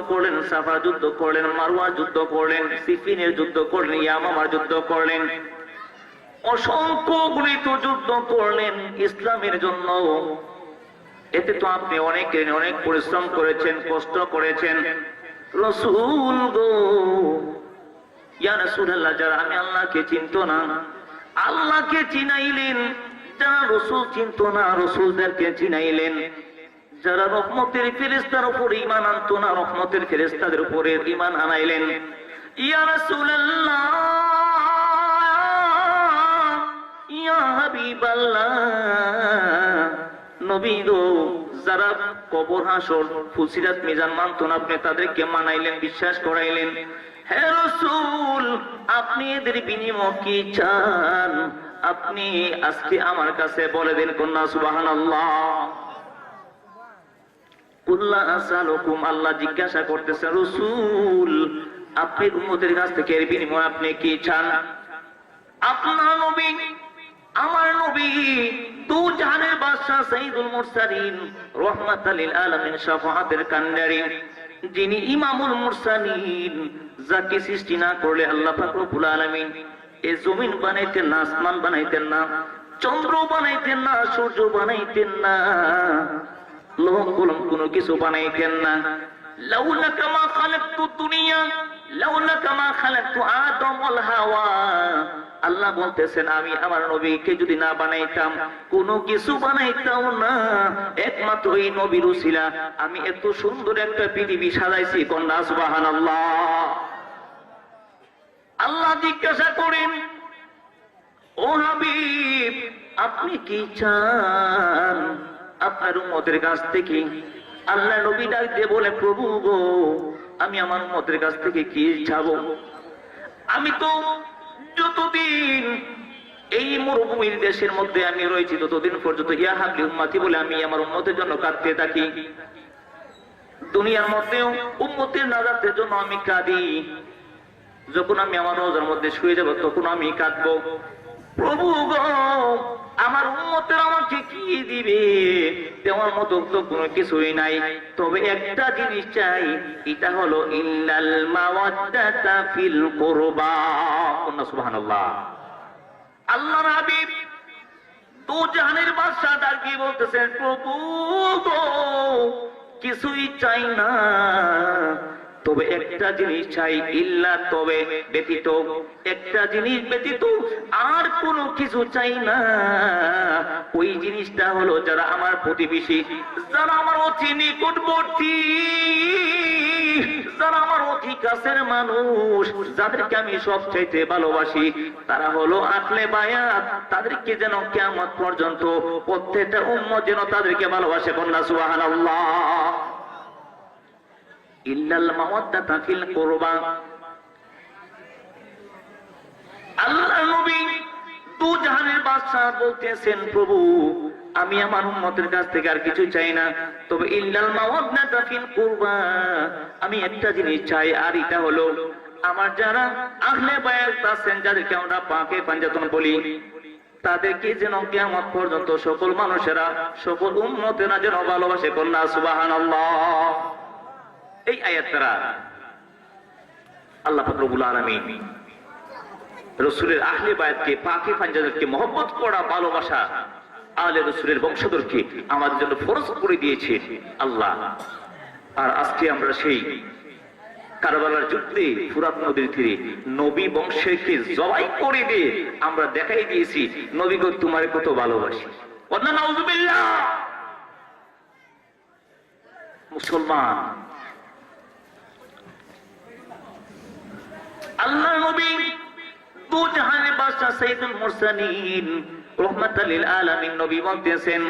করলেন, সাফা যুদ্ধ করলেন, মারওয়া যুদ্ধ করলেন, সিফিনের যুদ্ধ করলেন, ইয়ামামার যুদ্ধ করলেন, অসংখ্য গুলিত যুদ্ধ করলেন ইসলামের জন্য। এতে তো আপনি অনেক পরিশ্রম করেছেন, কষ্ট করেছেন। রাসূল গো, ইয়া রাসূলুল্লাহ, যারা আমি আল্লাহকে চিনতো না, আল্লাহকে চিনাইলেন। যারা রাসূল চিনতো না, রাসূলদেরকে চিনাইলেন। যারা রহমতের ফেরেশতার উপর ঈমান আনতো না, রহমতের ফেরেশতাদের উপরে ঈমান আনাইলেন। ইয়া রাসূলুল্লাহ, ইয়া হাবিবাল্লাহ, নবী গো, যারা কবর হাসর ফুলসিরাত মিজান মানতো না, আপনি তাদেরকে মানাইলেন, বিশ্বাস করাইলেন। হে রাসূল, আপনি এদের বিনিময় কি চান? আপনি আজকে আমার কাছে বলে দিন, কন্যা সুবহানাল্লাহ। কুল্লা আসালুকুম, আল্লাহ জিজ্ঞাসা করতেছেন, রাসূল আপনি উম্মতের কাছ থেকে এর বিনিময় আপনি কি চান? আপনার নবী, আমার নবী, দু জাহানের বাদশা সাইয়্যিদুল মুরসালিন, রাহমাতাল লিল আলামিন, শাফাআতের কান্ডারি, যিনি ইমামুল মুরসালিন, যাকে সৃষ্টি না করলে আল্লাহ পাক রব্বুল আলামিন এই জমিন বানাইতেন না, আসমান বানাইতেন না, চন্দ্র বানাইতেন না, সূর্য বানাইতেন না, লোহ কলম কোনো কিছু বানাইতেন না। লাউলাকা মা খালাকতু দুনিয়া, লাউলাকা মা খালাকতু আদম ওয়াল হাওয়া। আল্লাহ বলতেছেন, আমি আমার নবীকে যদি না বানাইতাম, কোনো কিছু বানাইতাম না। একমাত্র এই নবীর উসিলা আমি এত সুন্দর একটা পৃথিবী সাজাইছি, কন্যা সুবহানাল্লাহ। আল্লাহ জিজ্ঞাসা করেন, ও হাবিব, আপনি কি চান আপনার উম্মতের কাছ থেকে? আল্লাহ নবী ডাক দিয়ে বলে, প্রভু গো, আমি আমার উম্মতের কাছ থেকে কি চাবো? আমি তো যতদিন এই মরুভূমির দেশের মধ্যে আমি রয়েছি, ততদিন পর্যন্ত ইয়া হাবলি উম্মতি বলে আমি আমার উম্মতের জন্য কাঁদতে থাকি। দুনিয়ার মধ্যেও উম্মতের নাজাতের জন্য আমি কাঁদি। যখন আমি আমার রোজার মধ্যে শুয়ে যাব, তখন আমি কাঁদবো। প্রভু গো, আমার উম্মতের আমাকে কি দিবে? দেওয়ার মতো তো কোনো কিছুই নাই, তবে একটা জিনিস চাই, এটা হলো ইল্লাল মাওয়াদ্দাতা ফিল কুরবা। সুবহানাল্লাহ। আল্লাহর হাবিব দু জাহানের বাদশা ডাকি বলতেছেন, প্রভু গো, কিছুই চাই না, তবে একটা জিনিস চাই, ইল্লা, তবে ব্যতীত, একটা জিনিস ব্যতীত আর কোনো কিছু চাই না। ওই জিনিসটা হলো, যারা আমার প্রতিবেশী, যারা আমার অতি নিকটবর্তী, যারা আমার অতি কাছের মানুষ, যাদেরকে আমি সবচাইতে ভালোবাসি, তারা হলো আহলে বায়াত। তাদেরকে যেন কিয়ামত পর্যন্ত প্রত্যেকটা উম্মত যেন তাদেরকে ভালোবাসে, কন্যা সুবহানাল্লাহ। ইল্লাল মাওয়াদ্দাতা ফিল কুরবা। আল্লাহর নবী দু জাহানের বাদশা বলতেছেন, প্রভু আমি আমার উম্মতের কাছ থেকে আর কিছু চাই না, তবে ইল্লাল মাওয়াদ্দাতা ফিল কুরবা, আমি একটা জিনিস চাই, আর এটা হলো আমার যারা আহলে বায়াত আছেন, যাদেরকে আমরা পাকে পাঞ্জাতন বলি, তাদেরকে যেন কিয়ামত পর্যন্ত সকল মানুষেরা, সকল উম্মতেরা যেন ভালোবাসে, কন্যা সুবহানাল্লাহ। এই আয়াতটা আল্লাহ পাক রব্বুল আলামিন রাসূলের আহলে বায়াতকে, পাকে পাঞ্জাতকে মহব্বত করা, ভালোবাসা, আলে রাসূলের বংশধরকে আমাদের জন্য ফরজ করে দিয়েছে আল্লাহ। আর আজকে আমরা সেই কারবালার যুদ্ধে ফুরাত নদীর তীরে নবী বংশকে জবাই করে দিয়ে আমরা দেখাই দিয়েছি, নবী গো তোমার কত ভালোবাসি। ওয়ান্না নাউযুবিল্লাহ। মুসলমান, আল্লাহ নবী দু জাহানের বাদশা সাইয়্যিদুল মুরসালিন, রাহমাতাল লিল আলামিন, নবী বলতেছেন,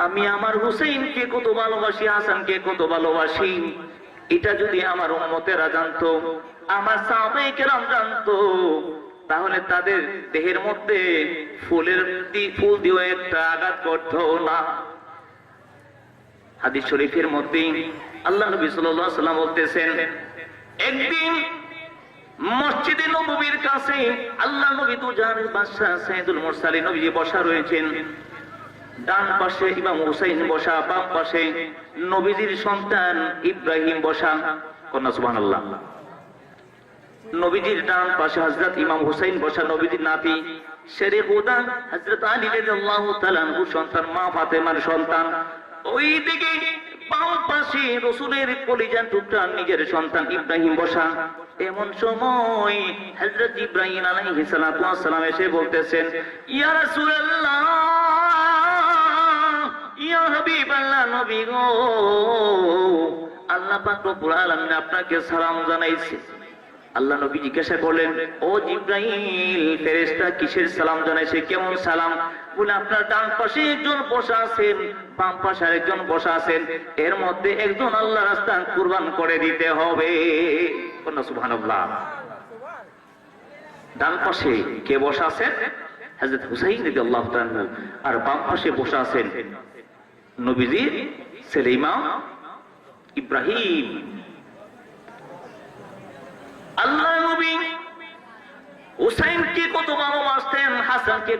আমি আমার হুসাইনকে কত ভালোবাসি, হাসানকে কত ভালোবাসি, এটা যদি আমার উম্মতেরা জানতো, আমার সাহাবায়ে কেরাম জানতো, তাহলে তাদের দেহের মধ্যে ফুল দিয়ে একটা আঘাত করতো না। হাদিস শরীফের মধ্যে আল্লাহ নবী সাল্লাল্লাহু আলাইহি ওয়াসাল্লাম বলতেছেন, একদিন মসজিদে নববীর কাছে আল্লাহ নবী দু জাহানের বাদশা সাইয়্যিদুল মুরসালিন নবীজি বসা রয়েছেন। ডান পাশে ইমাম হুসাইন বসা, বাম পাশে নবীজির সন্তান ইব্রাহিম বসা। কন্যা সুবহানাল্লাহ। নবীজির ডান পাশে হযরত ইমাম হুসাইন বসা, নবীজির নাতি শেরে খুদা হযরত আলী রাদিয়াল্লাহু তাআলা আনহু সন্তান, মা ফাতেমার সন্তান। ওইদিকে বাম পাশে রাসূলের কলিজার টুকরা নিজের সন্তান ইব্রাহিম বসা। এমন সময় হযরত ইব্রাহিম আলাইহিস সালাতু ওয়াস সালাম এসে বলতেছেন, ইয়া রাসূলুল্লাহ, ইয়া হাবিবাল্লাহ, নবী গো, আল্লাহ পাক রব্বুল আলামিন আপনাকে সালাম জানাইছে। আল্লাহ নবী জিজ্ঞাসা করলেন, ও জিব্রাইল, ফেরেশতা কিসের সালাম জানাইছে, কেমন সালাম? বলে আপনার ডান পাশে একজন বসা আছেন, বাম পাশে আরেকজন বসা আছেন, এর মধ্যে একজন আল্লাহর রাস্তায় কুরবান করে দিতে হবে। সুবহানাল্লাহ। ডান পাশে কে বসা আছেন? হযরত হুসাইন রাদিয়াল্লাহু তাআলা। আর বাম পাশে বসা আছেন নবীজির ছেলে ইমাম ইব্রাহিম। আল্লাহ নবী হুসাইনকে কত ভালোবাসতেন, হাসানকে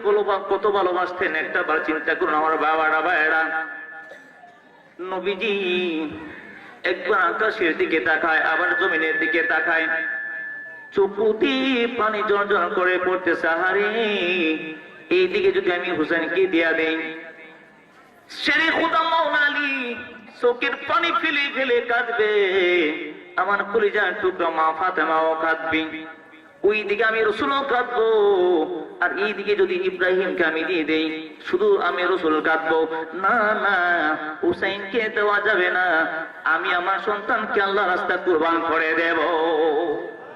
কত ভালোবাসতেন, একটা বার চিন্তা করুন আমার বাবারা ভাইয়েরা। নবীজি একবার আকাশের দিকে তাকায়, আবার জমিনের দিকে তাকায়, চোখে পানি ঝরঝর করে পড়তেছে। আহারে, এইদিকে যদি আমি হুসাইনকে দিয়া দেই, শেরে খুদা মাওলা আলী চোখের পানি ফেলে ফেলে কাঁদবে, আমার কলিজার টুকরা মা ফাতেমাও কাঁদবে, ওই দিকে আমি রাসূলও কাঁদবো, আর এইদিকে যদি ইব্রাহিমকে আমি দিয়ে দেই, শুধু আমি রাসূল কাঁদবো। না না, হুসাইনকে দেওয়া যাবে না, আমি আমার সন্তানকে আল্লাহর রাস্তায় কুরবান করে দেব।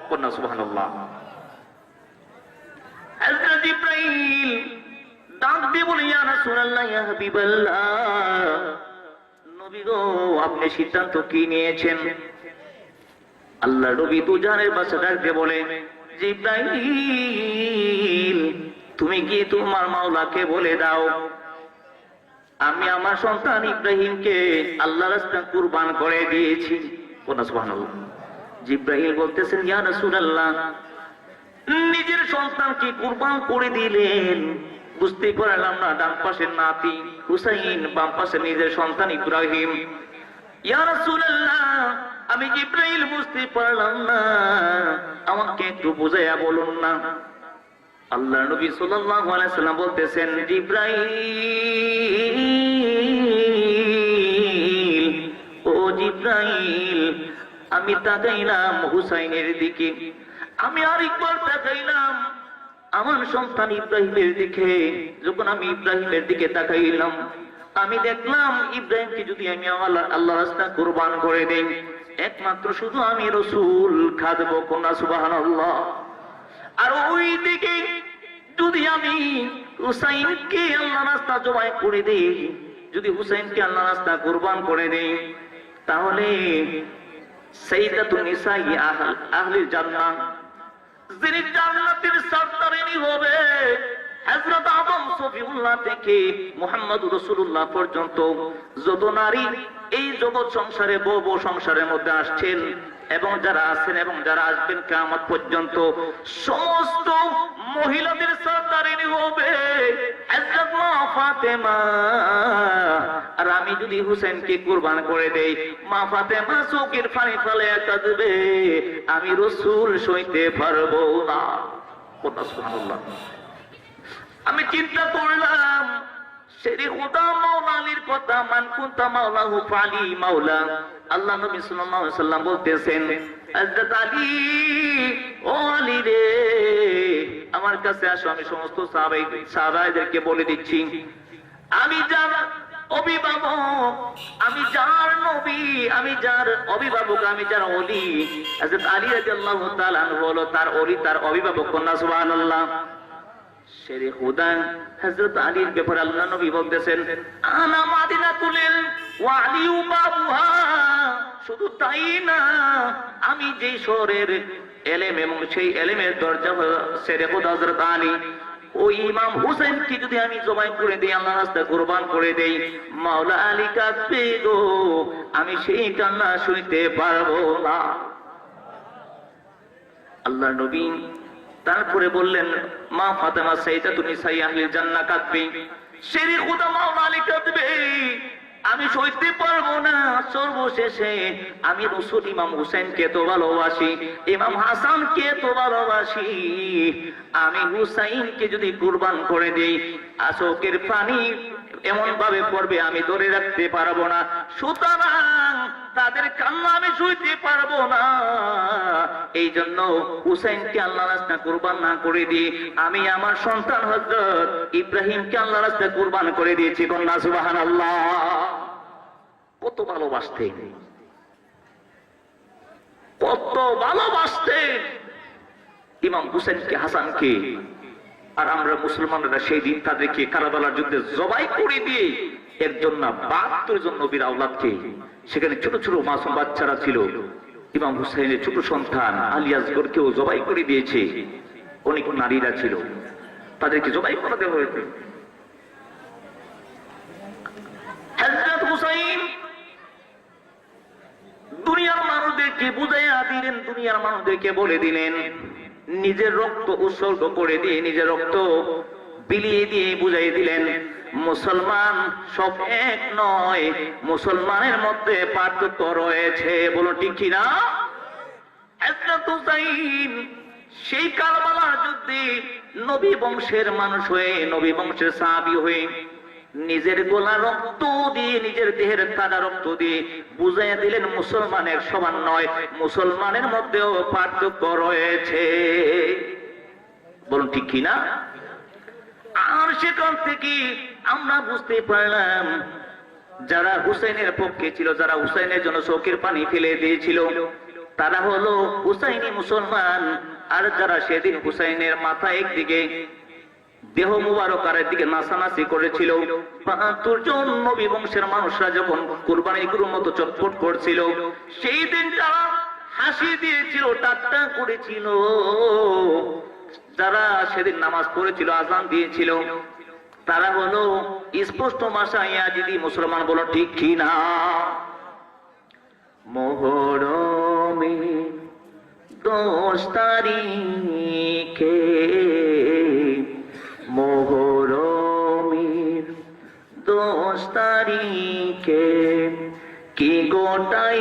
কন্যা সুবহানাল্লাহ। হযরত ইব্রাহিম ডাক দিয়ে বলে, ইয়া রাসূলুল্লাহ, ইয়া হাবিবাল্লাহ, নবী গো, আপনি সিদ্ধান্ত কি নিয়েছেন? আল্লাহ নবী দুজানের পাশে ডাক দিয়ে বলে, জিব্রাইল, তুমি কি তোমার মাওলাকে বলে দাও আমি আমার সন্তান ইব্রাহিমকে আল্লাহর রাস্তায় কুরবান করে দিয়েছি। সুবহানাল্লাহ। জিব্রাইল বলতেছেন, ইয়া রাসূলুল্লাহ, নিজের সন্তানকে কুরবান করে দিলেন, বুঝতে পারলাম না, ডান পাশের নাতি হুসাইন, বাম পাশে নিজের সন্তান ইব্রাহিম। ইয়া রাসূলুল্লাহ, আমি জিব্রাইল বুঝতে পারলাম না, আমাকে একটু বুঝাইয়া বলুন না। আল্লাহ নবী সাল্লাল্লাহু আলাইহি সাল্লাম বলতেছেন, জিব্রাইল, ও জিব্রাইল, আমি তাকাইলাম হুসাইনের দিকে, আমি আরেকবার তাকাইলাম আমার সন্তান ইব্রাহিমের দিকে। যখন আমি ইব্রাহিমের দিকে তাকাইলাম, আমি দেখলাম ইব্রাহিমকে যদি আমি আল্লাহর রাস্তায় কুরবান করে দেই, একমাত্র শুধু আমি রাসূল খাদবো। কন্যা সুবহানাল্লাহ। আর ওই দিকে যদি আমি হুসাইনকে আল্লাহর রাস্তায় জবাই করে দেই, যদি হুসাইনকে আল্লাহর রাস্তায় কুরবান করে দেই, তাহলে সাইয়্যিদাতুন নিসাই আহলিল জান্নাহ, যিনি জান্নাতের সরদারিনী হবে, হযরত আদম সফিউল্লাহ থেকে মুহাম্মদুর রাসূলুল্লাহ পর্যন্ত যত নারী এই জগৎ সংসারে বউ সংসারের মধ্যে আসছেন এবং যারা আছেন এবং যারা আসবেন কিয়ামত পর্যন্ত, সমস্ত মহিলাদের সরদারিনী হবে হযরত মা ফাতেমা। আর আমি যদি হুসাইনকে কুরবান করে দেই, মা ফাতেমা চোখের পানি ফেলে কাঁদবে, আমি রাসূল সইতে পারবো না। সুবহানাল্লাহ। আমি চিন্তা করলাম, শেরে খুদা মাওলা আলীর কথা, মান কুনতা মাওলাহু ফালি মাওলা। আল্লাহ নবী সাল্লাল্লাহু আলাইহি সাল্লাম বলতেছেন, হযরত আলী, ও আলী রে, আমার কাছে আসো, আমি সমস্ত সাহাবাইদেরকে বলে দিচ্ছি, আমি যার অভিভাবক, আমি যার নবী, আমি যার অভিভাবক, আমি যার ওলি, হযরত আলী রাদিয়াল্লাহু তাআলা আনহু হলো তার ওলি, তার অভিভাবক। কন্যা সুবহানাল্লাহ। শেরে খুদা হযরত আলীর ব্যাপারে আল্লাহ নবী বলতেছেন, আনা মাদিনাতুল ওয়া আলিউ বাবুহা। শুধু তাই না, আমি যে শহরের এলেম এবং সেই এলেমের দরজা শেরে খুদা হযরত আলী, ওই ইমাম হুসাইনকে যদি আমি জবাই করে দেই, আল্লাহর রাস্তায় কুরবান করে দেই, মাওলা আলী কাঁদবে গো, আমি সেই কান্না শুনতে পারবো না। আল্লাহ নবী তারপরে বললেন, মা ফাতেমা সাইয়্যিদাতুন নিসাই আহলিল জান্নাহ কাঁদবে। সেরি খুদা মাওলা লিখে দেবে, আমি সইতে পারবো না। সর্বশেষে আমি রসুল ইমাম হুসেনকে তো ভালোবাসি, ইমাম হাসানকে তো ভালোবাসি, আমি হুসাইনকে যদি কুরবান করে দেই আশোকের পানি এমন ভাবে পড়বে আমি ধরে রাখতে পারবো না। সুতরাং তাদের কান্না আমি সইতে পারবো না। এই জন্য হুসাইনকে আল্লাহর রাস্তায় কুরবান না করে দিয়ে আমি আমার সন্তান হযরত ইব্রাহিমকে আল্লাহর রাস্তায় কুরবান করে দিয়েছি। কন্যা সুবহানাল্লাহ। কত ভালোবাসতেন, কত ভালোবাসতেন ইমাম হুসেনকে, হাসানকে। আর আমরা মুসলমানরা সেই দিন তাদেরকে কারবালার যুদ্ধে জবাই করে দিয়ে একজন না 72 জন নবীর আওলাদকে, সেখানে ছোট ছোট মাসুম বাচ্চারা ছিল, ইমাম হুসাইনের ছোট সন্তান আলী আসগরকেও জবাই করে দিয়েছে। অনেক নারীরা ছিল, তাদেরকে জবাই করে দেওয়া হয়েছে। হযরত হুসাইন দুনিয়ার মানুষদেরকে বুঝাইয়া দিলেন, দুনিয়ার মানুষদেরকে বলে দিলেন, নিজের রক্ত উৎসর্গ করে দিয়ে, নিজের রক্ত বিলিয়ে দিয়ে বুঝাই দিলেন, মুসলমান সব এক নয়, মুসলমানের মধ্যে পার্থক্য রয়েছে। বলো ঠিক কিনা? হযরত হুসাইন সেই কারবালার যুদ্ধে নবী বংশের মানুষ হয়ে, নবী বংশের সাহাবী হয়ে নিজের গোলা রক্ত দিয়ে, নিজের দেহের তাজা রক্ত দিয়ে বুঝাইয়া দিলেন মুসলমানের সমান নয়, মুসলমানের মধ্যেও পার্থক্য রয়েছে। বলুন ঠিক কিনা? আর সেখান থেকে আমরা বুঝতে পারলাম যারা হুসাইনের পক্ষে ছিল, যারা হুসাইনের জন্য চোখের পানি ফেলে দিয়েছিল, তারা হলো হুসাইনি মুসলমান। আর যারা সেদিন হুসাইনের মাথা একদিকে, দেহ মুবারকারের দিকে নাচানাচি করেছিল, 72 জন নবী বংশের মানুষরা যখন কুরবানির গরুর মতো চটপট করছিল, সেই দিন যারা হাসি দিয়েছিল, ঠাট্টা করেছিল, যারা সেদিন নামাজ পড়েছিল, আযান দিয়েছিল, তারা হলো স্পষ্ট ভাষায় ইয়াজিদি মুসলমান। বলো ঠিক কি না? মুহররমে 10 তারিখে, মুহররমের 10 তারিখে কি গোটাই